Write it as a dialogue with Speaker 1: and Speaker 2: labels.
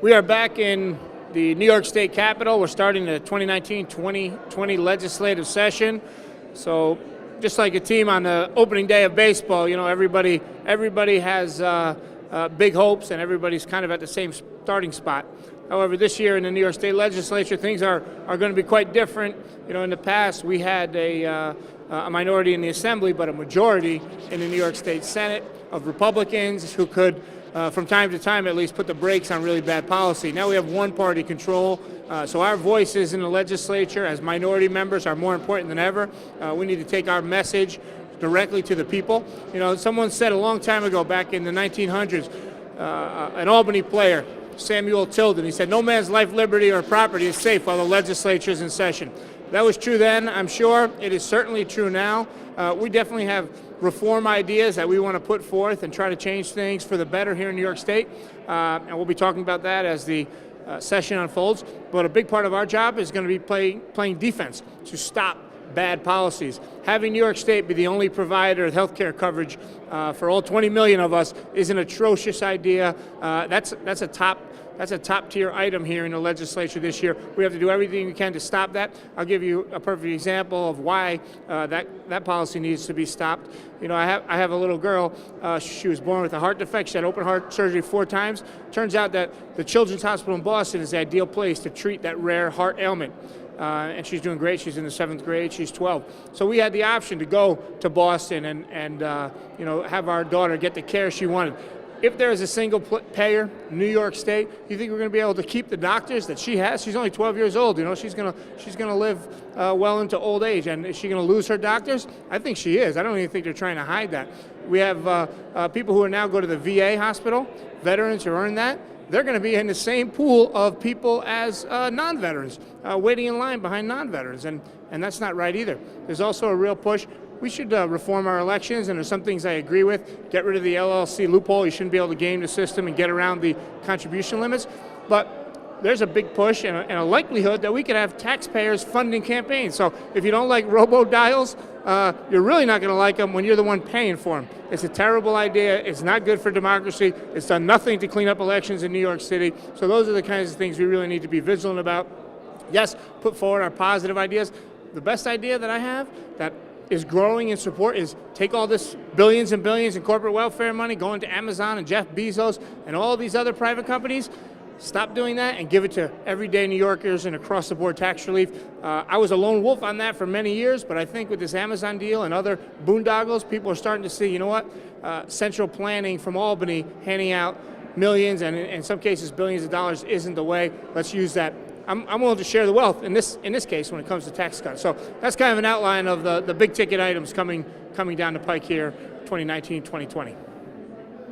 Speaker 1: We are back in the New York State Capitol. We're starting the 2019-2020 legislative session. So just like a team on the opening day of baseball, you know, everybody has big hopes and everybody's kind of at the same starting spot. However, this year in the New York State Legislature, things are going to be quite different. You know, in the past, we had a minority in the Assembly, but a majority in the New York State Senate of Republicans who could, from time to time at least, put the brakes on really bad policy. Now we have one-party control, so our voices in the legislature as minority members are more important than ever. We need to take our message directly to the people. You know, someone said a long time ago, back in the 1900s, an Albany player, Samuel Tilden, he said, "No man's life, liberty, or property is safe while the legislature is in session." That was true then, I'm sure. It is certainly true now. We definitely have reform ideas that we want to put forth and try to change things for the better here in New York State. And we'll be talking about that as the session unfolds. But a big part of our job is going to be playing defense to stop bad policies. Having New York State be the only provider of health care coverage for all 20 million of us is an atrocious idea. That's a top-tier item here in the legislature this year. We have to do everything we can to stop that. I'll give you a perfect example of why that policy needs to be stopped. You know, I have a little girl. She was born with a heart defect. She had open heart surgery 4 times. Turns out that the Children's Hospital in Boston is the ideal place to treat that rare heart ailment. And she's doing great. She's in the 7th grade. She's 12. So we had the option to go to Boston and you know, have our daughter get the care she wanted. If there is a single payer in New York State, you think we're going to be able to keep the doctors that she has? She's only 12 years old. You know, she's going to live well into old age. And is she going to lose her doctors? I think she is. I don't even think they're trying to hide that. We have people who are now go to the VA hospital, veterans who earn that. They're going to be in the same pool of people as non-veterans, waiting in line behind non-veterans, and that's not right either. There's also a real push. We should reform our elections, and there's some things I agree with. Get rid of the LLC loophole. You shouldn't be able to game the system and get around the contribution limits. But there's a big push and a likelihood that we could have taxpayers funding campaigns. So if you don't like robo-dials, you're really not going to like them when you're the one paying for them. It's a terrible idea. It's not good for democracy. It's done nothing to clean up elections in New York City. So those are the kinds of things we really need to be vigilant about. Yes, put forward our positive ideas. The best idea that I have that is growing in support is take all this billions and billions in corporate welfare money going to Amazon and Jeff Bezos and all these other private companies. Stop doing that and give it to everyday New Yorkers and across-the-board tax relief. I was a lone wolf on that for many years, but I think with this Amazon deal and other boondoggles, people are starting to see, you know what, central planning from Albany handing out millions and in some cases billions of dollars isn't the way. Let's use that. I'm willing to share the wealth in this case when it comes to tax cuts. So that's kind of an outline of the big ticket items coming down the pike here, 2019, 2020.